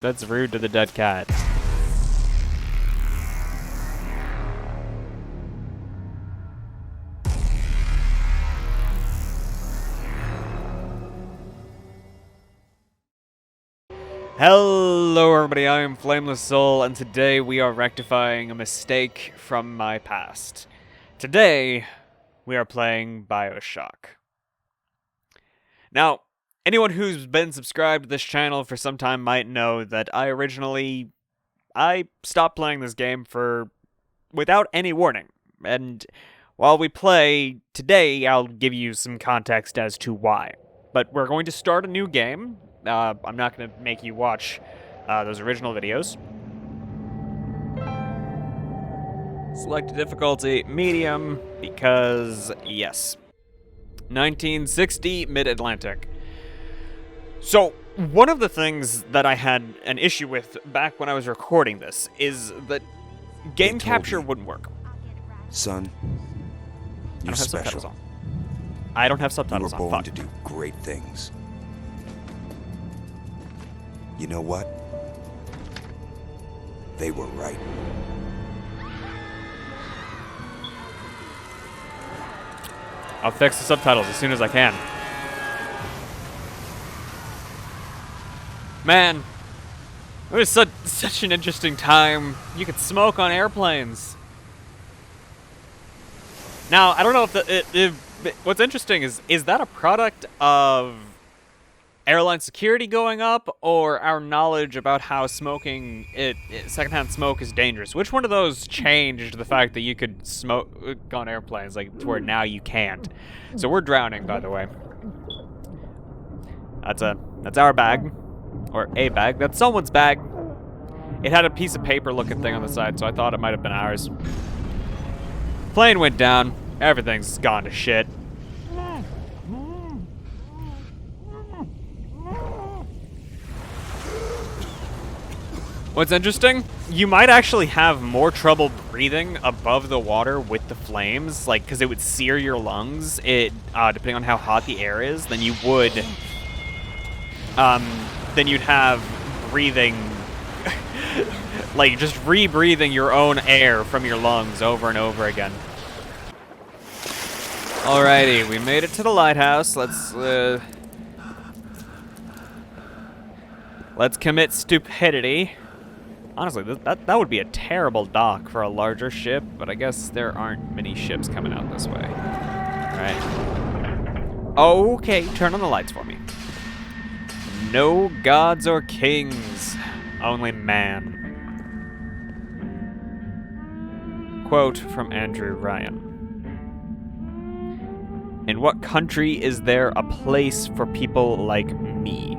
That's rude to the dead cat. Hello everybody, I am Flameless Soul, and today we are rectifying a mistake from my past. Today, we are playing Bioshock. Now, anyone who's been subscribed to this channel for some time might know that I stopped playing this game without any warning. And while we play, today I'll give you some context as to why. But we're going to start a new game. I'm not going to make you watch those original videos. Select difficulty medium because, yes. 1960 Mid-Atlantic. So, one of the things that I had an issue with back when I was recording this is that game capture wouldn't work. Son, you're special. I don't have subtitles on. You were born to do great things. You know what? They were right. I'll fix the subtitles as soon as I can. Man, it was such an interesting time. You could smoke on airplanes. Now, I don't know if what's interesting is that a product of airline security going up, or our knowledge about how smoking secondhand smoke is dangerous? Which one of those changed the fact that you could smoke on airplanes, like to where now you can't? So we're drowning, by the way. That's our bag, or a bag. That's someone's bag. It had a piece of paper looking thing on the side, so I thought it might have been ours. Plane went down. Everything's gone to shit. What's interesting, you might actually have more trouble breathing above the water with the flames, like, because it would sear your lungs, depending on how hot the air is, than you would, than you'd have breathing, like, just rebreathing your own air from your lungs over and over again. Alrighty, we made it to the lighthouse. Let's commit stupidity. Honestly, that would be a terrible dock for a larger ship, but I guess there aren't many ships coming out this way. Alright. Okay, turn on the lights for me. No gods or kings, only man. Quote from Andrew Ryan. In what country is there a place for people like me?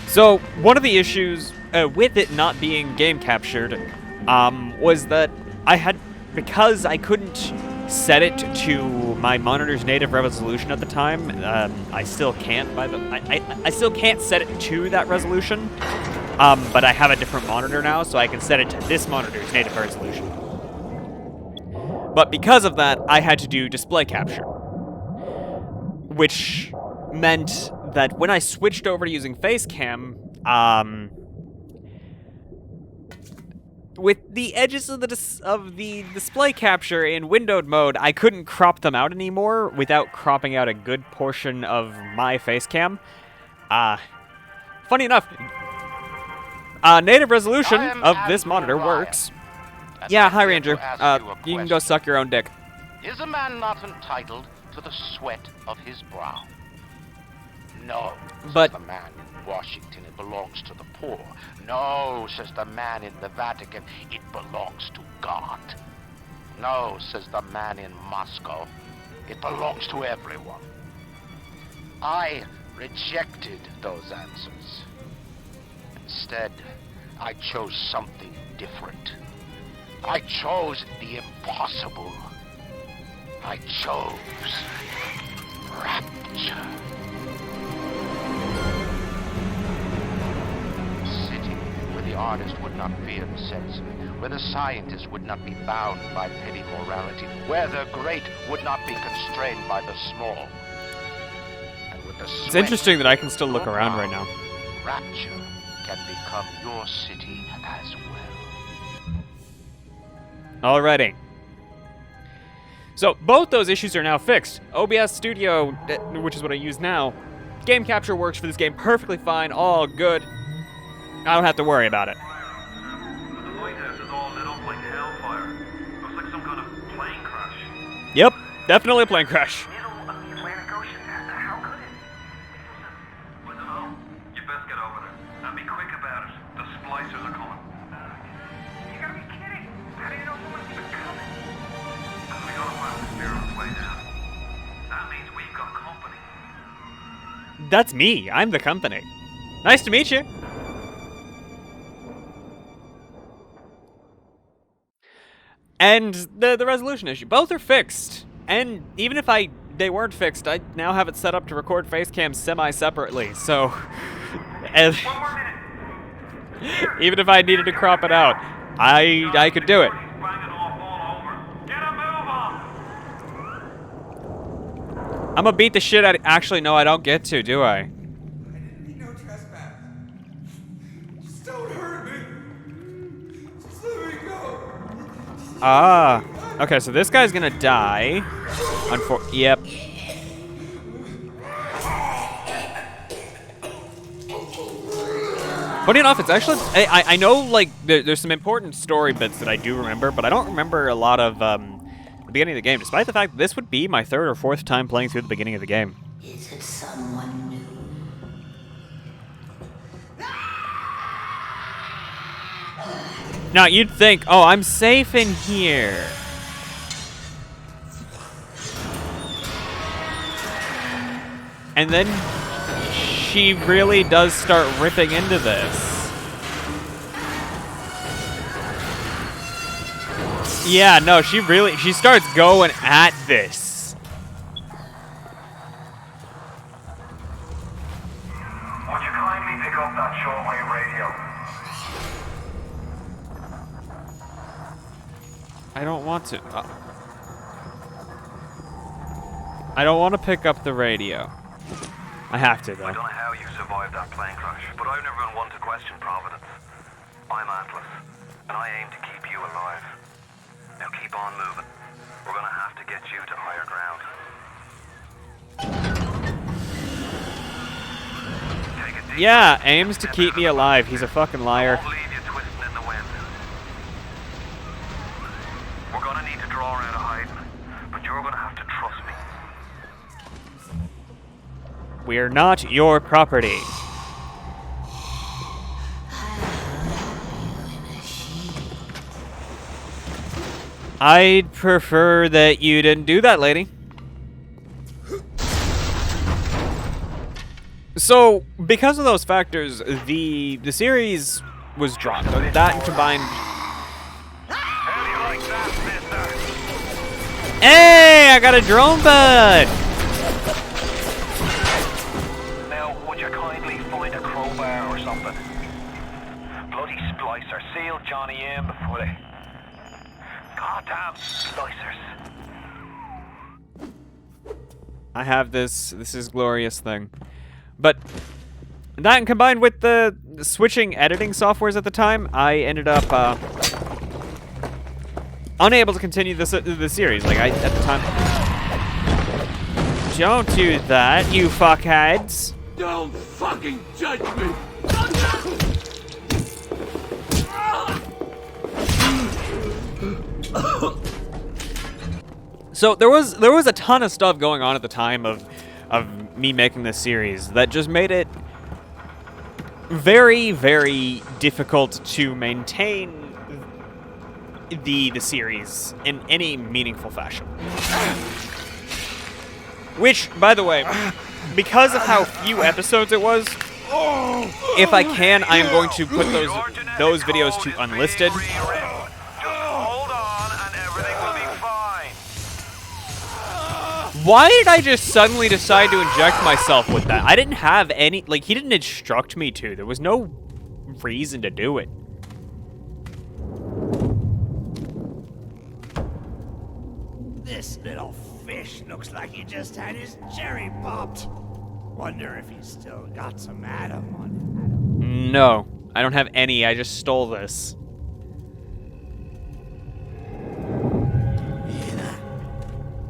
So, one of the issues with it not being game captured was that because I couldn't set it to my monitor's native resolution at the time, I still can't, I still can't set it to that resolution, but I have a different monitor now, so I can set it to this monitor's native resolution. But because of that, I had to do display capture, which meant that when I switched over to using Facecam, with the edges of the display capture in windowed mode, I couldn't crop them out anymore without cropping out a good portion of my Facecam. Funny enough, native resolution of this monitor works. Yeah, hi Ranger. You can go suck your own dick. Is a man not entitled to the sweat of his brow? No, but says the man in Washington, it belongs to the poor. No, says the man in the Vatican, it belongs to God. No, says the man in Moscow, it belongs to everyone. I rejected those answers. Instead, I chose something different. I chose the impossible. I chose rapture. The artist would not fear the censor, where the scientist would not be bound by petty morality, where the great would not be constrained by the small. And with the it's interesting that I can still look around right now. Rapture can become your city as well. Alrighty. So, both those issues are now fixed. OBS Studio, which is what I use now, game capture works for this game perfectly fine, all good. I don't have to worry about it. The lighthouse is all lit up like hellfire. Looks like some kind of plane crash. Yep, definitely a plane crash. Middle of the Atlantic Ocean. How could it? I don't know. You best get over there. And be quick about it. The splicers are coming. You gotta be kidding. How do you know someone's even coming? Because we got a while to steer on its way down. That means we've got company. That's me. I'm the company. Nice to meet you. And the resolution issue. Both are fixed. And even if they weren't fixed, I now have it set up to record facecam semi-separately. So, and One more minute. even if I needed to crop it out, I could do it. Banging off all over. Get a move on. I'm gonna beat the shit out of... Actually, no, I don't get to, do I? I didn't mean no trespass. Just don't hurt me. Just let me go. Ah. Okay, so this guy's gonna die. Yep. Funny enough, it's actually... I know, like, there's some important story bits that I do remember, but I don't remember a lot of, the beginning of the game, despite the fact that this would be my third or fourth time playing through the beginning of the game. Is it someone new? Now, you'd think, oh, I'm safe in here. And then she really does start ripping into this. Yeah, no, she starts going at this. Would you kindly pick up that shortwave radio? I don't want to. I don't want to pick up the radio. I have to, I though. don't know how you survived that plane crash, but I've never been one to question Providence. I'm Atlas, and I aim to keep you alive. Now keep on moving. We're gonna have to get you to higher ground. Take a deep Yeah, breath aims and to step keep out me of the alive. way. He's a fucking I liar. won't leave you twisting in the wind. We're gonna need to draw out of hiding, but you're gonna have to trust me. We're not your property. I'd prefer that you didn't do that, lady. So, because of those factors, the series was dropped. That combined... How do you like that, mister? Hey, I got a drone bud! Now, would you kindly find a crowbar or something? Bloody splicer. Seal Johnny in before they... Goddamn splicers. I have this is glorious thing. But that combined with the switching editing softwares at the time, I ended up unable to continue the series. Like, at the time... Don't do that, you fuckheads. Don't fucking judge me! So there was a ton of stuff going on at the time of me making this series that just made it very, very difficult to maintain the series in any meaningful fashion. Which, by the way, because of how few episodes it was, if I can, I am going to put those videos to unlisted. Just hold on and everything will be fine. Why did I just suddenly decide to inject myself with that? I didn't have any, like, he didn't instruct me to. There was no reason to do it. This little fish looks like he just had his cherry popped. Wonder if he's still got some Adam on him. No. I don't have any. I just stole this. Hear that?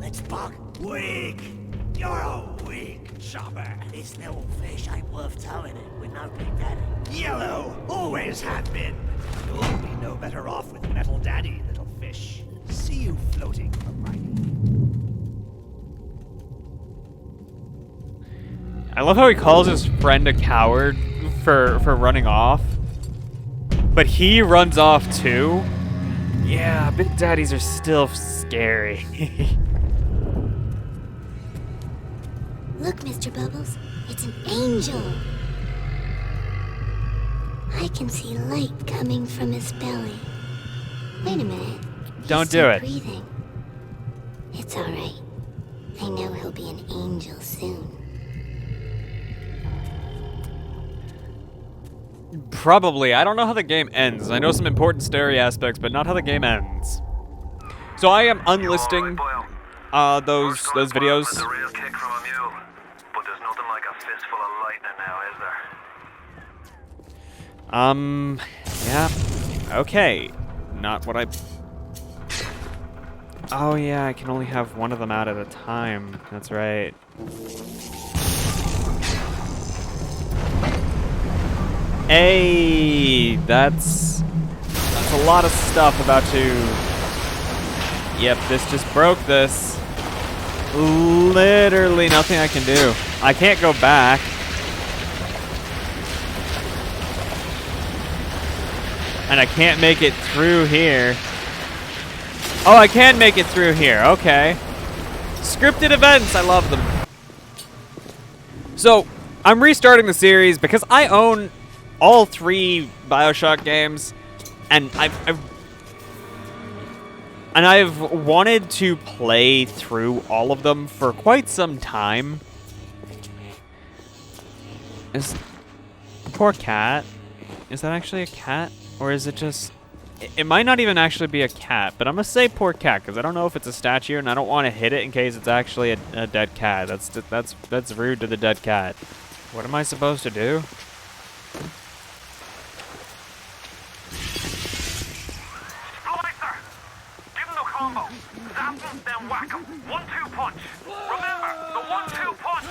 Let's buck. Weak! You're a weak chopper. This little fish ain't worth towing it with no big daddy. Yellow, always have been. You'll be no better off with metal daddy, little fish. See you floating from right. I love how he calls his friend a coward for running off. But he runs off too? Yeah, big daddies are still scary. Look, Mr. Bubbles, it's an angel. I can see light coming from his belly. Wait a minute. Don't He's do still it. breathing. It's all right. I know he'll be an angel soon. Probably. I don't know how the game ends. I know some important story aspects, but not how the game ends. So I am unlisting those videos. The real kick from a mule, but there's nothing like a fistful of lightning now, is there? Yeah. Okay. Not what I... Oh yeah, I can only have one of them out at a time. That's right. Hey, that's a lot of stuff about to... Yep, this just broke this. Literally nothing I can do. I can't go back. And I can't make it through here. Oh, I can make it through here. Okay. Scripted events, I love them. So, I'm restarting the series because I own all 3 Bioshock games, and I've wanted to play through all of them for quite some time. Poor cat. Is that actually a cat? Or is it just... It might not even actually be a cat, but I'm gonna say poor cat, because I don't know if it's a statue, and I don't want to hit it in case it's actually a dead cat. That's rude to the dead cat. What am I supposed to do? Splicer! Give him the combo. Zap him, then whack him. 1-2 punch. Remember, the 1-2 punch.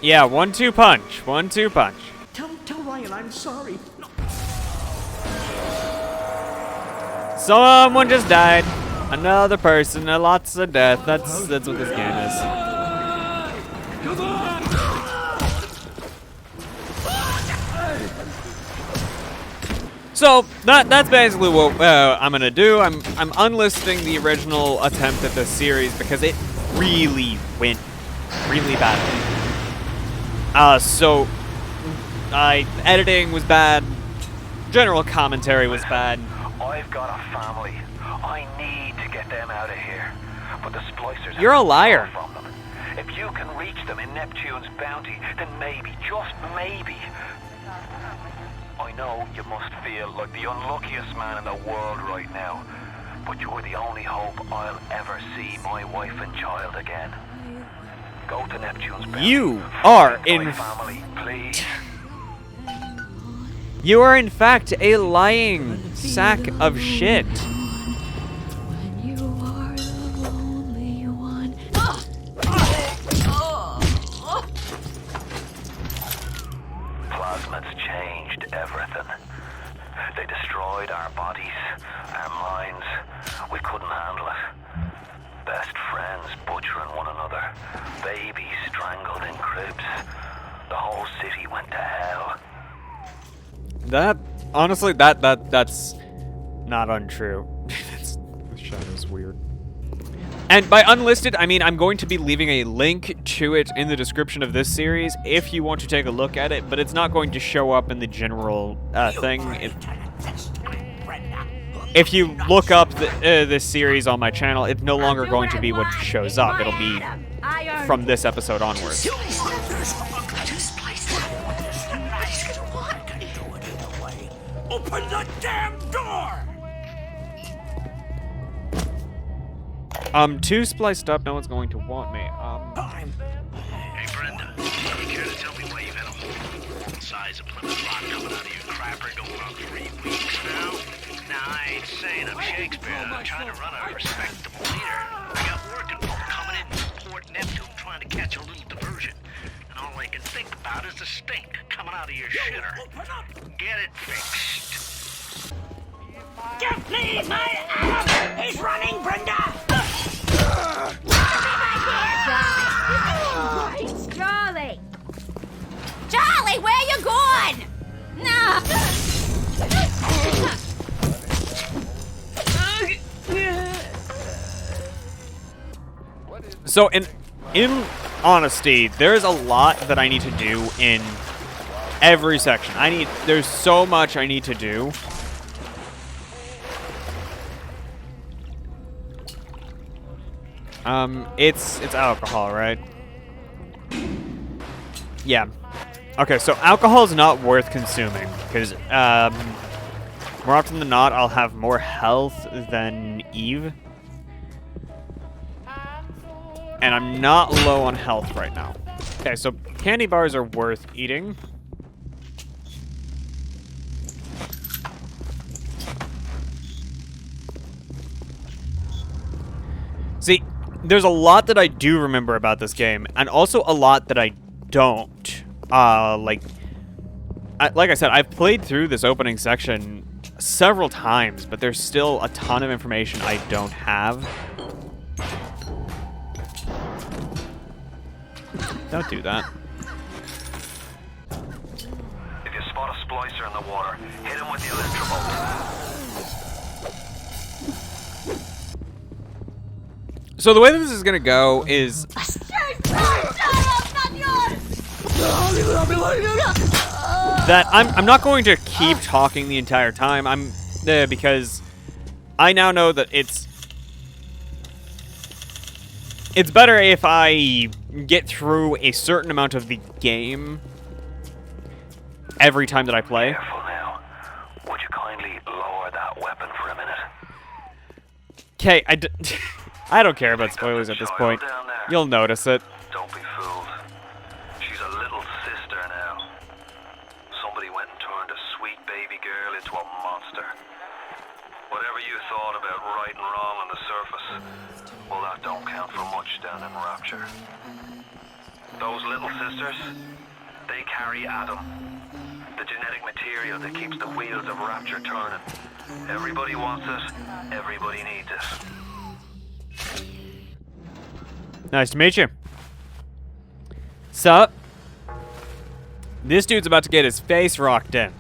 Yeah, 1-2 punch. 1-2 punch. Tell Ryan I'm sorry. Someone just died. Another person. Lots of death. That's what this game is. So that's basically what I'm gonna do. I'm unlisting the original attempt at this series because it really went really badly. So editing was bad. General commentary was bad. I've got a family. I need to get them out of here. But the splicers... You're a liar. From them. If you can reach them in Neptune's bounty, then maybe, just maybe... I know you must feel like the unluckiest man in the world right now. But you're the only hope I'll ever see my wife and child again. Go to Neptune's bounty. You are Find my family, please. You are in fact a lying sack of shit. When you are the lonely one. Plasmids changed everything. They destroyed our bodies, our minds. We couldn't handle it. Best friends butchering one another. Babies strangled in cribs. The whole city went to hell. That honestly, that's not untrue. This shot is weird. And by unlisted, I mean I'm going to be leaving a link to it in the description of this series if you want to take a look at it, but it's not going to show up in the general thing. If you look up this series on my channel, it's no longer going to be what shows up. It'll be from this episode onwards. damn door! Two spliced up, no one's going to want me. Time. Hey, Brenda, you care to tell me why you've had a whole size of Plymouth Rock coming out of your crapper going on 3 weeks now? Now, I ain't saying I'm Shakespeare. I'm trying to run a respectable theater. I got working folk coming in from Port Neptune trying to catch a little diversion. And all I can think about is the stink coming out of your shitter. Get it fixed. Just leave my Adam! He's running, Brenda! It's Charlie! Charlie, where you going? No! So in honesty, there's a lot that I need to do in every section. There's so much I need to do. It's alcohol, right? Yeah. Okay, so alcohol is not worth consuming because more often than not, I'll have more health than Eve. And I'm not low on health right now. Okay, so candy bars are worth eating. See, there's a lot that I do remember about this game, and also a lot that I don't. Like I said, I've played through this opening section several times, but there's still a ton of information I don't have. Don't do that. If you spot a splicer in the water, hit him with the electrocute. So the way that this is gonna go is that I'm not going to keep talking the entire time. Because I now know that it's better if I get through a certain amount of the game every time that I play. Careful now. Would you kindly lower that weapon for a minute? Okay, I don't care about spoilers at this point. You'll notice it. Don't be fooled. She's a little sister now. Somebody went and turned a sweet baby girl into a monster. Whatever you thought about right and wrong on the surface, well, that don't count for much down in Rapture. Those little sisters, they carry Adam, the genetic material that keeps the wheels of Rapture turning. Everybody wants it, everybody needs it. Nice to meet you. Sup? This dude's about to get his face rocked in.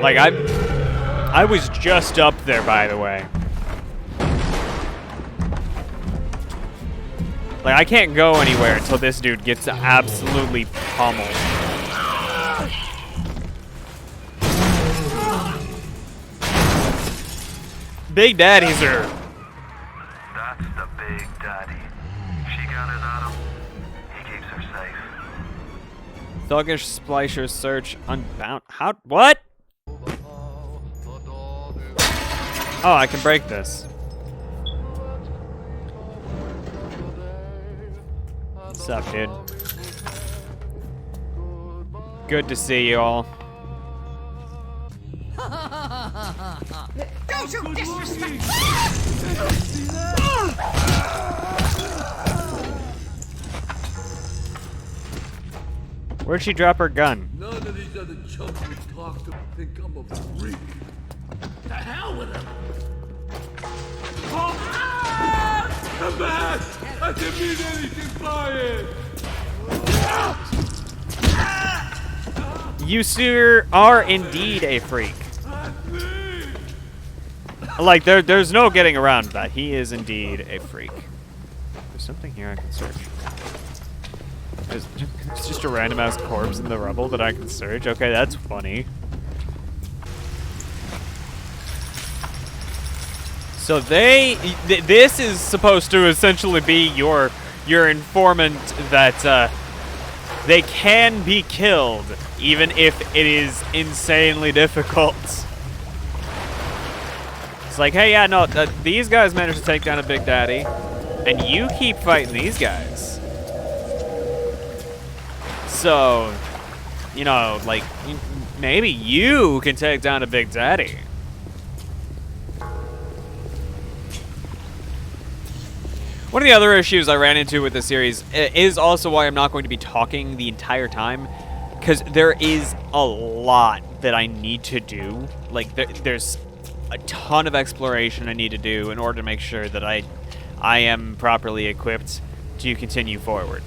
Like, I was just up there, by the way. Like, I can't go anywhere until this dude gets absolutely pummeled. Big Daddy's her. That's the Big Daddy. She gathers Adam, he keeps her safe. Thuggish Splicer search unbound. How? What? Oh, I can break this. What's up, dude? Good to see you all. Don't you disrespect! Where'd she drop her gun? None of these other chumps we talk to think I'm a freak. To hell with them! Oh, come back! I didn't mean anything by it! You, sir, are indeed a freak. Like, there's no getting around that. He is indeed a freak. There's something here I can search. There's just a random-ass corpse in the rubble that I can search. Okay, that's funny. So this is supposed to essentially be your informant that They can be killed, even if it is insanely difficult. It's like, hey, yeah, no, these guys managed to take down a Big Daddy, and you keep fighting these guys. So, you know, like, maybe you can take down a Big Daddy. One of the other issues I ran into with this series is also why I'm not going to be talking the entire time, because there is a lot that I need to do. Like, there's a ton of exploration I need to do in order to make sure that I am properly equipped to continue forward.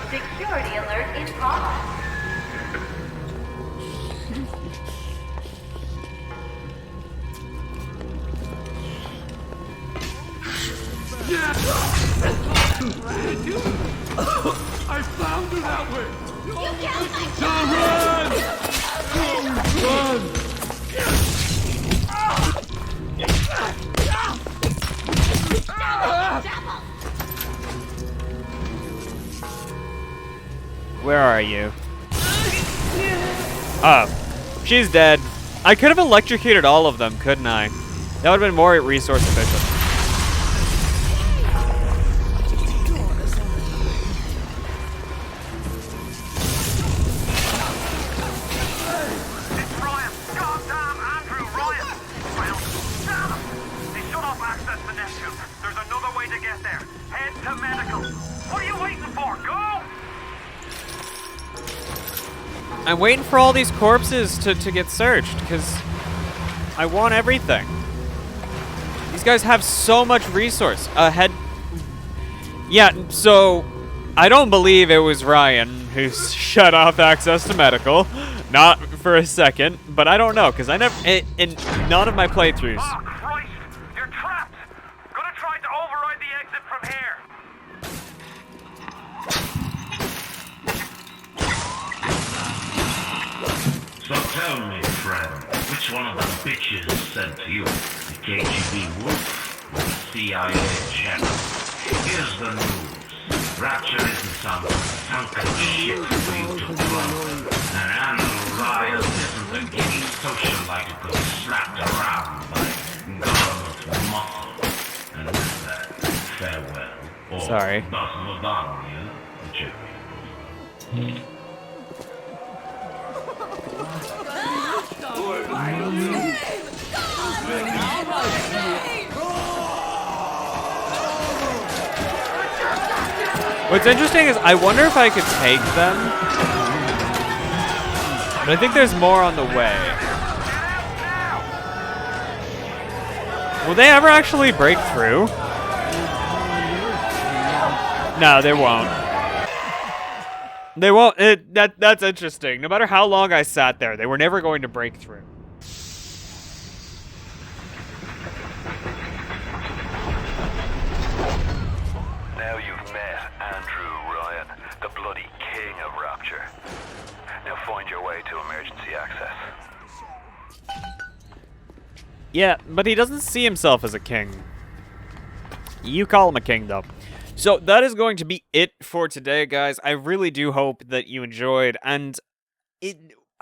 Security alert in progress. I found her that way! You killed my Run! Where are you? Oh, she's dead. I could have electrocuted all of them, couldn't I? That would have been more resource efficient. I'm waiting for all these corpses to get searched, because I want everything. These guys have so much resource. Yeah, so I don't believe it was Ryan who shut off access to medical. Not for a second, but I don't know, because I never, in none of my playthroughs. Oh, Christ! You're trapped! Gonna try to override the exit from here! So tell me, friend, which one of the bitches sent you? The KGB wolf or the CIA channel? Here's the news. Rapture isn't some sunken shit for you to run. And Andrew Ryan isn't a giddy socialite who goes slapped around by government muscle. And with that, farewell. Or Sorry. До свидания, Jimmy. What's interesting is I wonder if I could take them. But I think there's more on the way. Will they ever actually break through? No, they won't. They won't. That's interesting. No matter how long I sat there, they were never going to break through. Now you've met Andrew Ryan, the bloody king of Rapture. Now find your way to emergency access. Yeah, but he doesn't see himself as a king. You call him a king, though. So that is going to be it for today, guys. I really do hope that you enjoyed, and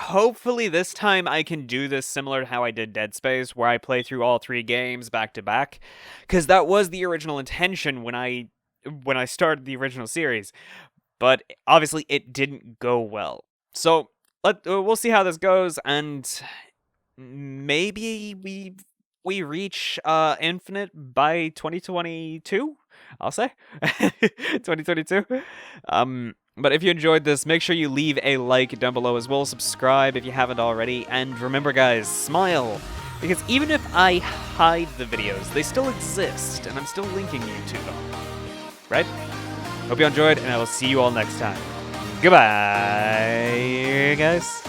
hopefully this time I can do this similar to how I did Dead Space, where I play through all 3 games back to back, because that was the original intention when I started the original series, but obviously it didn't go well. So we'll see how this goes, and maybe we reach Infinite by 2022. I'll say 2022. But if you enjoyed this, make sure you leave a like down below as well. Subscribe if you haven't already. And remember, guys, smile. Because even if I hide the videos, they still exist. And I'm still linking you to them. Right? Hope you enjoyed, and I will see you all next time. Goodbye, guys.